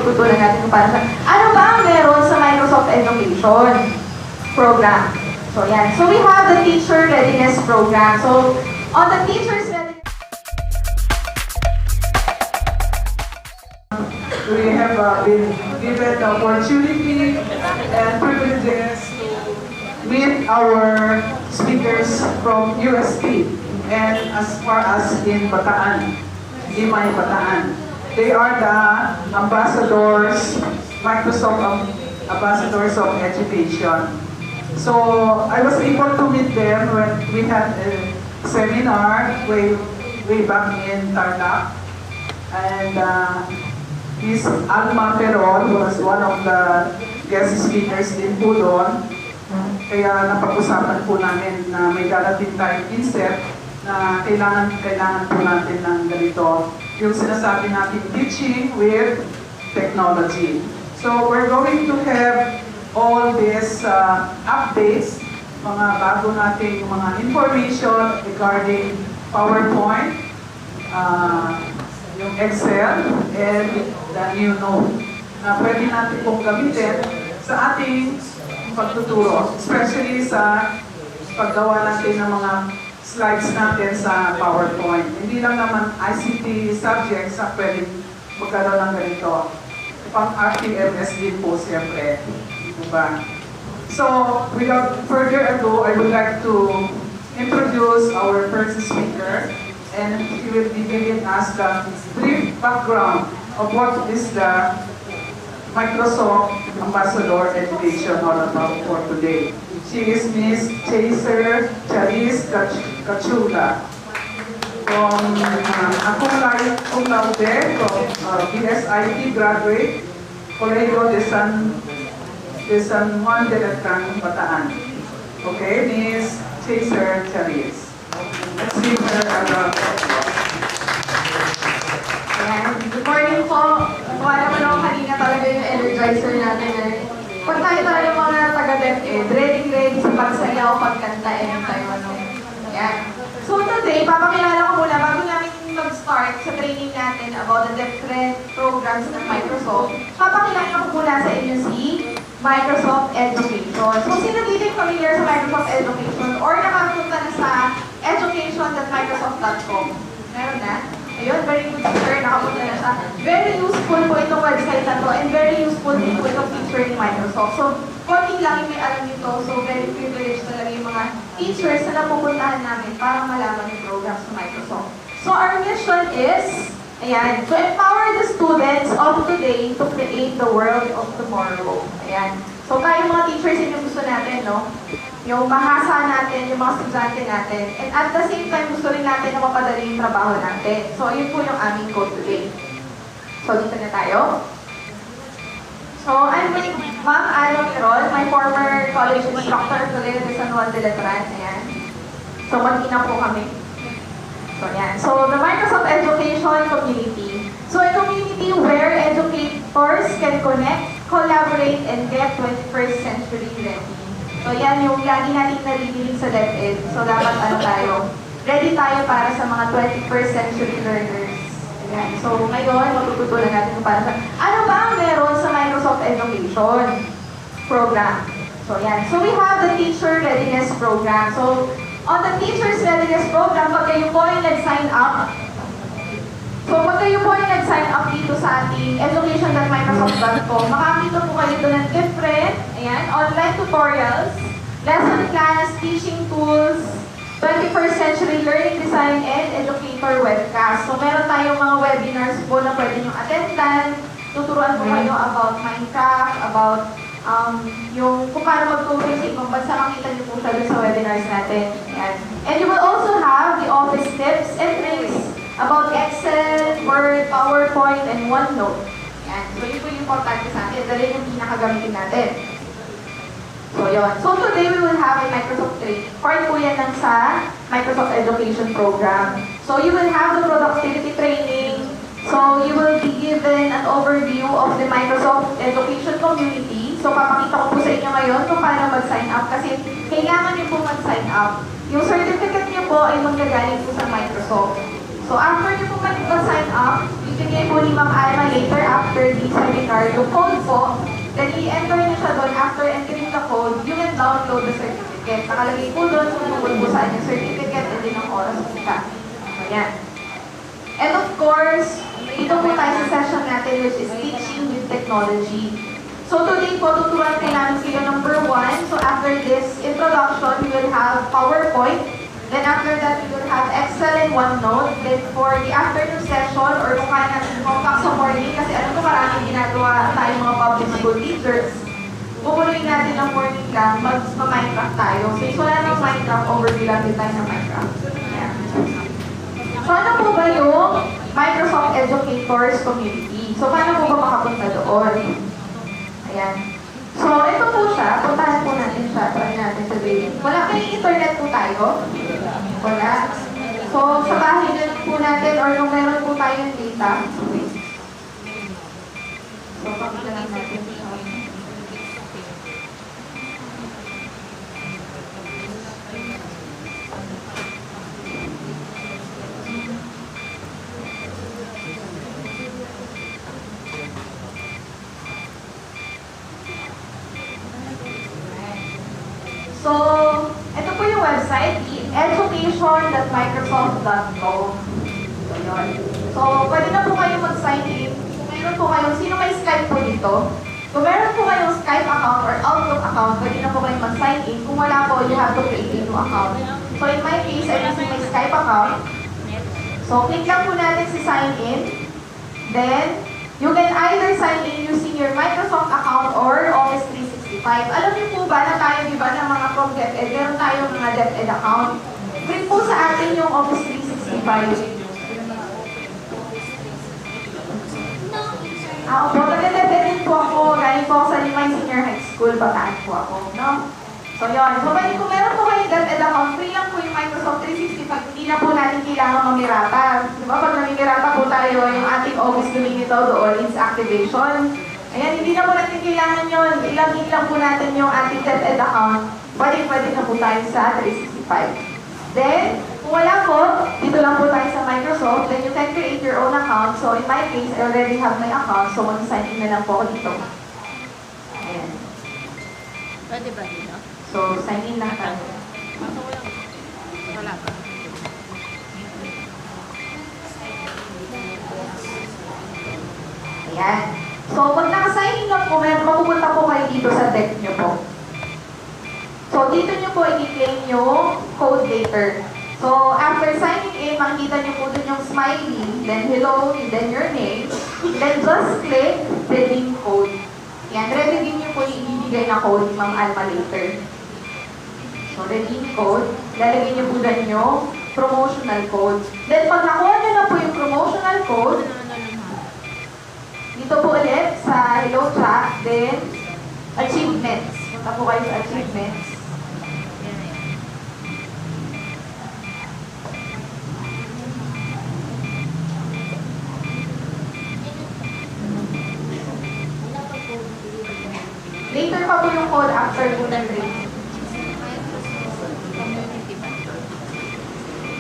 matututunan natin kung paano siya. Ano ba ang meron sa Microsoft Education program? So yan. So we have the Teacher Readiness Program. So on the Teacher's Readiness, we have been given the opportunity and privileges to meet our speakers from USP and as far as in Bataan, Limay Bataan. They are the ambassadors, Microsoft ambassadors of education. So I was able to meet them when we had a seminar way back in Tarlac. And Ms. Alma Perol was one of the guest speakers din po doon. Kaya napag-usapan po namin na may darating tayong inset na kailangan po natin ng ganito. Yung sinasabi natin, teaching with technology. So we're going to have all these updates, mga bago nating mga information regarding PowerPoint, yung Excel, and the new note na pwede natin pong gamitin sa ating pagtuturo, especially sa paggawa natin ng mga slides natin sa PowerPoint. Hindi lang naman ICT subjects na pwede magkaroon ng ganito. Pang RTMS din po siyempre. Diba? So, without further ado, I would like to introduce our first speaker, and he will be giving us the brief background of what is the Microsoft Ambassador Education all about for today. She is Ms. Chaser Charis Cachula from cum laude from BSIT graduate, Colegio de San Juan de Lecran, Bataan. Okay, Ms. Chaser Charis. Let's see her. good morning po. Kuha naman ako kanina talaga yung energizer natin. Pag tayo talaga mga taga-DepEd, ready sa pagsayaw, pagkanta, anytime ano. Yan. So today, papakilala ko muna bago namin mag-start sa training natin about the different programs ng Microsoft. Papakilala ko muna sa inyo si Microsoft Education. So sino dito yung familiar sa Microsoft Education or nakapunta na sa education.microsoft.com? Meron na? Ayun, very good sir, nakapunta na siya. Very useful po itong website na to and very useful din po itong feature ni Microsoft. So, konti lang yung may alam nito. So, very privileged talaga yung mga teachers na napupuntahan namin para malaman yung program sa Microsoft. So, our mission is, ayan, to empower the students of today to create the world of tomorrow. Ayan. So, tayo mga teachers, yun yung gusto natin, no? Yung mahasa natin, yung mga estudyante natin. And at the same time, gusto rin natin na mapadali yung trabaho natin. So, yun po yung aming goal today. So, dito na tayo. So, I'm with Ma'am Alma Perol, my former college instructor at Colegio de San Juan de Lecran. Ayan. So, magkina po kami. So, ayan. So, the Microsoft Education Community. So, a community where educators can connect, collaborate, and get 21st century learning. So yan yung lagi natin naririnig sa DepEd. So dapat ano tayo, ready tayo para sa mga 21st century learners. Ayan. So ngayon, matututunan natin kung paano ano ba ang meron sa Microsoft Education program. So yan. So we have the Teacher Readiness Program. So on the Teacher's Readiness Program, pag kayo po ay nag-sign up, dito sa ating education.microsoft.com, makakita po kayo doon ng different, ayan, online tutorials, lesson plans, teaching tools, 21st century learning design, and educator webcast. So meron tayong mga webinars po na pwede nyo attendan, tuturuan po kayo about Minecraft, about yung kung paano mag-coding sa ibang bansa, makita nyo po siya sa webinars natin. Ayan. And you will also have the office tips and tricks about Excel, Word, PowerPoint, and OneNote. Yan. So, yun po yung importante sa atin. Dali yung pinakagamitin natin. So, yun. So, today we will have a Microsoft training. Part po yan lang sa Microsoft Education Program. So, you will have the productivity training. So, you will be given an overview of the Microsoft Education Community. So, papakita ko po sa inyo ngayon kung paano mag-sign up. Kasi, kailangan nyo po mag-sign up. Yung certificate nyo po ay manggagaling po sa Microsoft. So, after nyo po mag-sign up, you Bibigay po ni Ma'am Alma later after the seminar yung code po. Then i-enter niyo siya doon. After entering the code, you can download the certificate. Nakalagay po doon kung tungkol po saan yung certificate and din ang oras po siya. Ayan. And of course, dito po tayo sa session natin which is teaching with technology. So today po, tuturuan po namin kayo number 1. So after this introduction, we will have PowerPoint. Then after that, we will have Excel and OneNote. Then for the afternoon session, or kung kaya natin compact sa morning, kasi ano po maraming ginagawa tayo mga public school teachers, pupunuin natin ng morning lang, mag-Minecraft tayo. So wala ng Minecraft, overview lang din tayo ng Minecraft. Ayan. So ano po ba yung Microsoft Educators Community? So paano po ba makapunta doon? Ayan. So, ito po siya. Puntahan po natin siya. Try natin sa video. Wala kayong internet po tayo? Wala. So, sa bahay na po natin or kung meron po tayong data. So, pakita lang natin siya. So, ito po yung website, education.microsoft.com. So, yun. So, pwede na po kayo mag-sign in. Kung meron po kayo, sino may Skype po dito? Kung meron po kayong Skype account or Outlook account, pwede na po kayo mag-sign in. Kung wala po, you have to create a new account. So, in my case, I'm using my Skype account. So, click lang po natin si sign in. Then, you can either sign in using your Microsoft account or Office 365. Alam niyo po ba na tayo, di ba, ng mga from DepEd, meron tayong mga DepEd account. Free po sa atin yung Office 365. Opo, nag-DepEd din po ako. Galing po ako sa Limay Senior High School, Bataan po ako, no? So, yun. So, kung meron po kayong DepEd account, free lang po yung Microsoft 365. Hindi na po natin kailangan mamirata. Di ba, pag namimirata po tayo, yung ating Office lumilitaw doon is activation. Ayan, hindi na po natin kailangan yun. Ilagin lang po natin yung ating DepEd account. Pwede na po tayo sa 365. Then, kung wala po, dito lang po tayo sa Microsoft. Then you can create your own account. So in my case, I already have my account. So mag-sign in na lang po ako dito. Ayan. Pwede ba dito? So, sign in lang tayo. Wala pa. Ayan. So, pag naka-sign in na po, mapupunta po kayo dito sa deck nyo po. So, dito nyo po i-claim yung code later. So, after signing in, makikita nyo po dun yung smiley, then hello, then your name, then just click redeem code. Yan, redeem nyo po yung ibibigay na code ni Ma'am Alma later. So, redeem code, lalagay nyo po dun yung promotional code. Then, pag nakuha nyo na po yung promotional code, dito po ulit sa hello chat, then achievements. Punta po kayo sa achievements. Later pa po yung code after po ng training.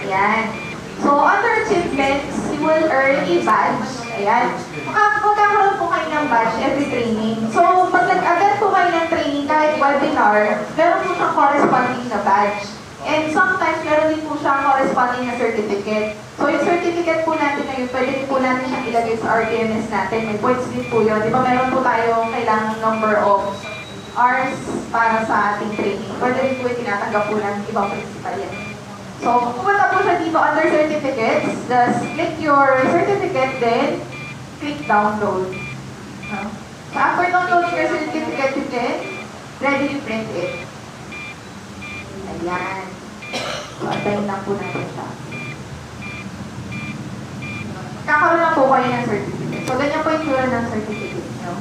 Ayan. So, under achievements, you will earn a badge. Ayan. Magkakaroon po kayo ng badge every training. So, pag nag-attend po kayo ng training, kahit webinar, meron po siyang corresponding na badge. And sometimes, meron din po siyang corresponding na certificate. So, yung certificate po natin ngayon, pwede din po natin siyang ilagay sa RTMS natin. May points din po yun. Di ba meron po tayong kailangang number of hours para sa ating training. Pwede rin po yung tinatanggap po ng ibang principal yan. So, kung pumunta po siya dito under certificates, just click your certificate, then click download. So, after downloading your certificate, you can ready to print it. Ayan. So, antayin lang po natin siya. Kakaroon na po kayo ng certificate. So, ganyan po yung tura ng certificate nyo.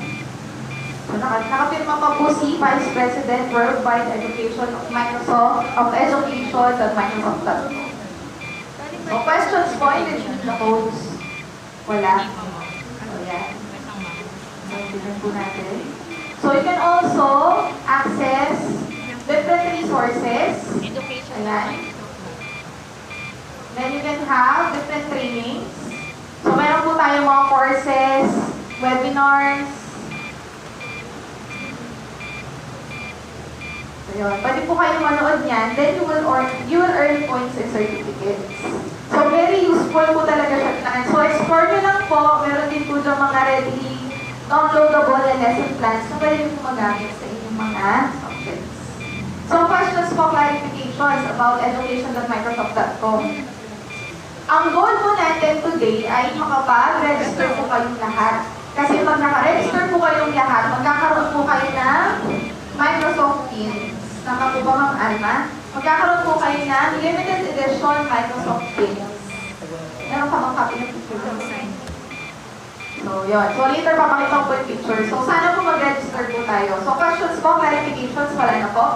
So, nakapirma pa po si Vice President Worldwide Education of Microsoft, of Education.microsoft.com. So, questions po, hindi the codes. Wala. So, yan. So, tignan po natin. So, you can also access different resources. Education. Ayan. Then you can have different trainings. So, meron po tayong mga courses, webinars. So, yun. Pwede po kayong manood niyan. Then, you will earn points and certificates. So, very useful po talaga siya. So, explore nyo lang po. Meron din po dyan mga readily downloadable na lesson plans na pwede nyo po magamit sa inyong mga subjects. So, questions po, clarifications about education.microsoft.com. Ang goal po natin today ay makapag-register po kayong lahat. Kasi pag naka-register po kayong lahat, magkakaroon po kayo ng Microsoft Teams. Tama po ba, Ma'am Alma? Magkakaroon po kayo ng limited edition Microsoft Teams. Meron ka bang copy ng picture? So, yun. So, later papakita ko po yung picture. So, sana po mag-register po tayo. So, questions po, clarifications, wala na po.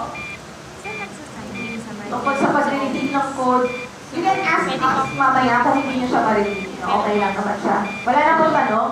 Tungkol sa pag-reading ng code, you can ask us mamaya kung hindi nyo siya marinig. Okay lang naman siya. Wala na po tanong?